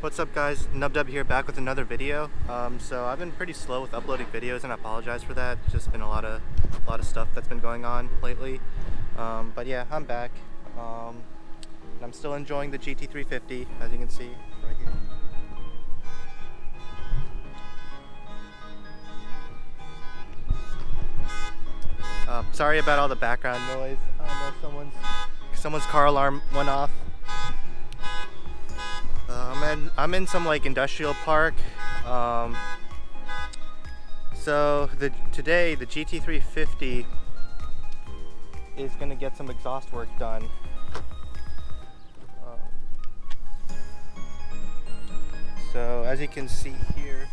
What's up guys, Nubdub here, back with another video. So I've been pretty slow with uploading videos and I apologize for that. It's just been a lot of stuff that's been going on lately. But yeah, I'm back. And I'm still enjoying the GT350, as you can see right here. Sorry about all the background noise. I know someone's car alarm went off. I'm in some like industrial park. So today the GT350 is gonna get some exhaust work done. So as you can see here,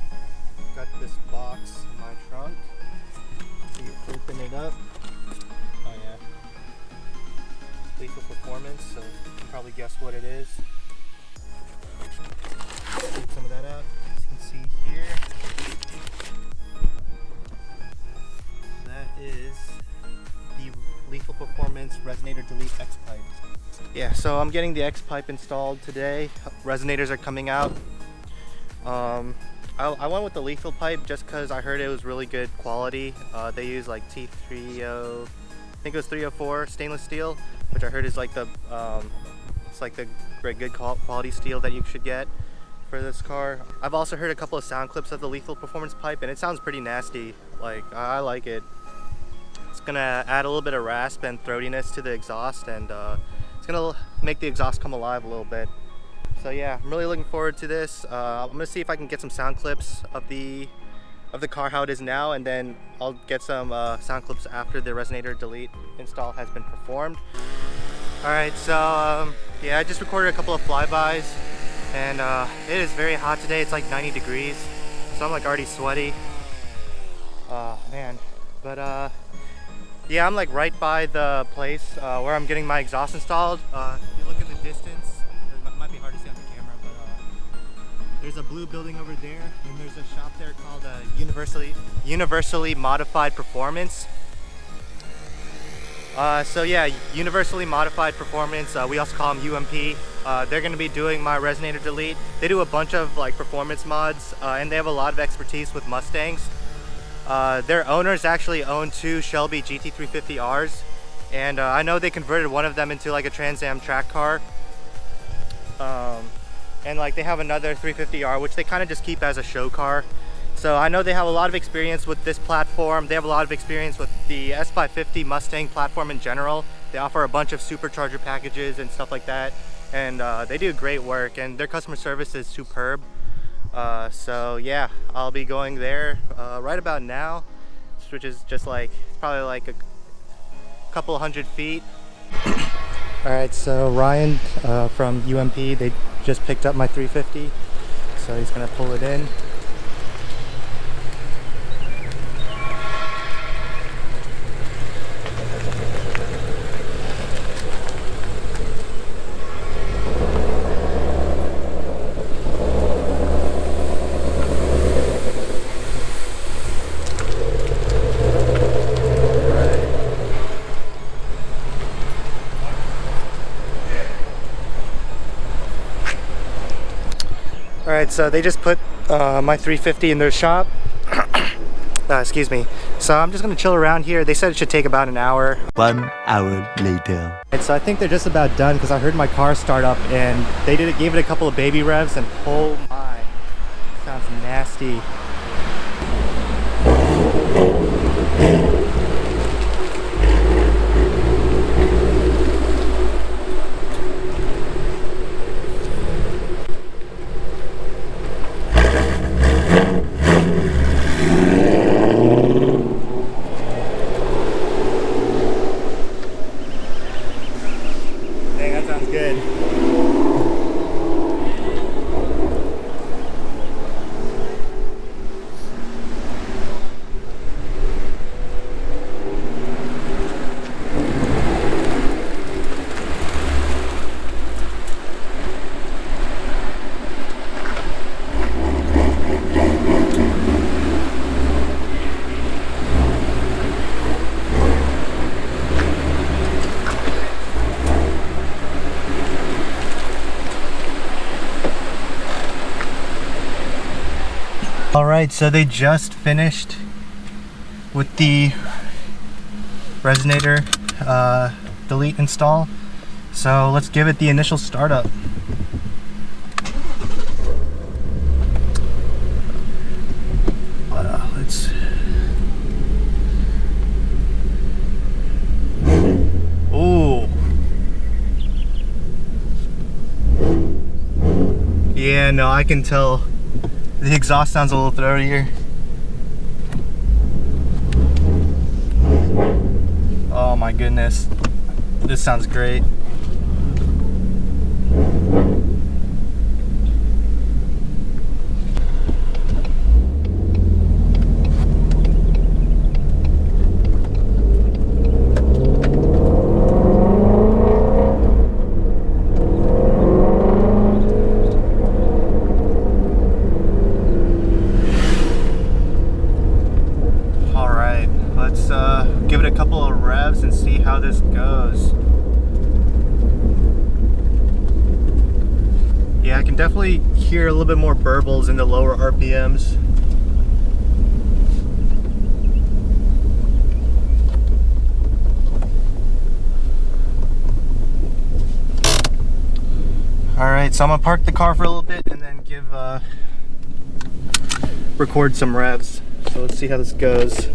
I've got this box in my trunk. So you open it up. Oh yeah, Lethal Performance. So you can probably guess what it is. Take some of that out. As you can see here, that is the Lethal Performance Resonator Delete X pipe. Yeah, so I'm getting the X pipe installed today. Resonators are coming out. I went with the Lethal pipe just because I heard it was really good quality. They use like T30, I think it was 304 stainless steel, which I heard is like the it's like the great good quality steel that you should get for this car. I've also heard a couple of sound clips of the Lethal Performance pipe and it sounds pretty nasty. Like, I like it. It's gonna add a little bit of rasp and throatiness to the exhaust, and it's gonna make the exhaust come alive a little bit. So yeah, I'm really looking forward to this. I'm gonna see if I can get some sound clips of the car how it is now, and then I'll get some sound clips after the Resonator Delete install has been performed. Alright, so yeah, I just recorded a couple of flybys. And it is very hot today. It's like 90 degrees, so I'm like already sweaty. Man, but yeah, I'm like right by the place where I'm getting my exhaust installed. If you look in the distance, it might be hard to see on the camera, but there's a blue building over there, and there's a shop there called Universally Modified Performance. So yeah, Universally Modified Performance, we also call them UMP. They're going to be doing my Resonator Delete. They do a bunch of like performance mods, and they have a lot of expertise with Mustangs. Their owners actually own two Shelby GT350Rs, and I know they converted one of them into like a Trans Am track car. And like they have another 350R, which they kind of just keep as a show car. So I know they have a lot of experience with this platform. They have a lot of experience with the S550 Mustang platform in general. They offer a bunch of supercharger packages and stuff like that. And they do great work, and their customer service is superb. So yeah, I'll be going there right about now, which is just like, probably like a couple hundred feet. Alright, so Ryan from UMP, they just picked up my 350. So he's gonna pull it in. Alright, so they just put my 350 in their shop. Excuse me. So I'm just going to chill around here. They said it should take about an hour. 1 hour later. And so I think they're just about done because I heard my car start up and they gave it a couple of baby revs, and oh my, sounds nasty. Alright, so they just finished with the Resonator delete install. So let's give it the initial startup. Let's... Ooh. Yeah, no, I can tell the exhaust sounds a little throatier. Oh my goodness, this sounds great. Let's give it a couple of revs and see how this goes. Yeah, I can definitely hear a little bit more burbles in the lower RPMs. Alright, so I'm gonna park the car for a little bit and then record some revs. So let's see how this goes.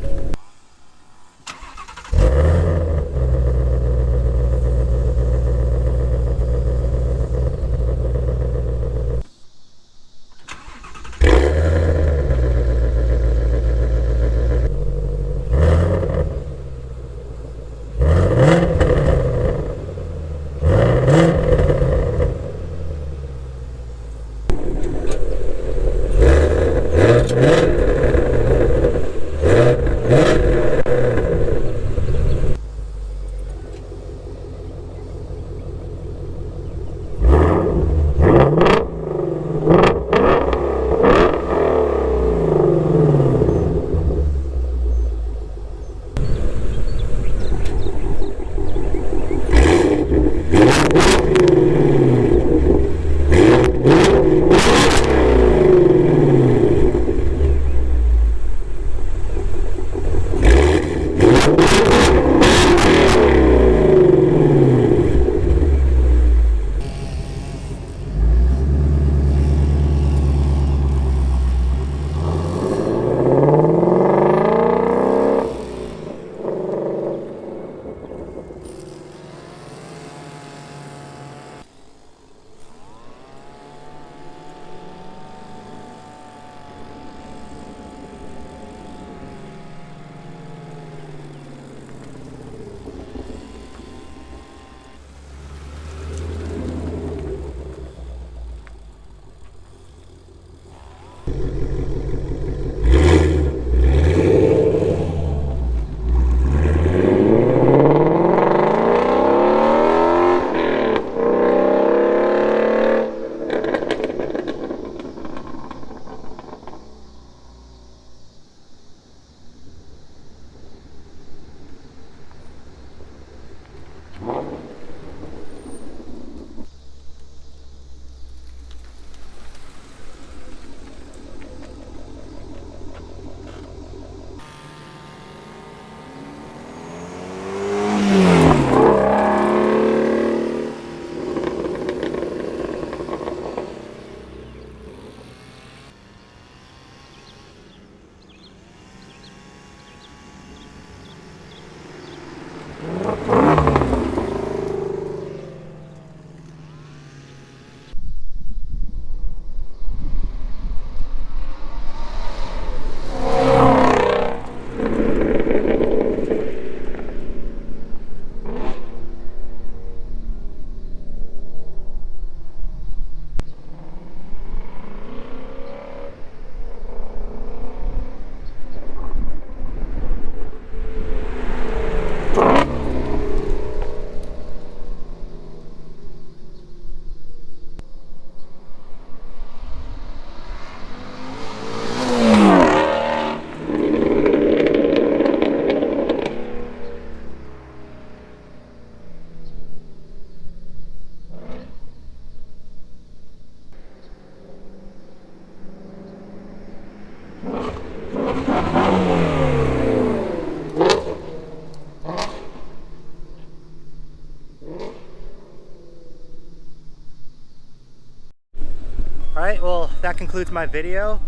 Alright, well that concludes my video.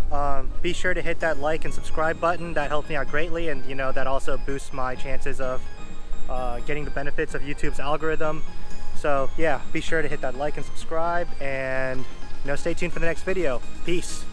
Be sure to hit that like and subscribe button. That helps me out greatly, and you know, that also boosts my chances of getting the benefits of YouTube's algorithm. So yeah, be sure to hit that like and subscribe, and you know, stay tuned for the next video. Peace.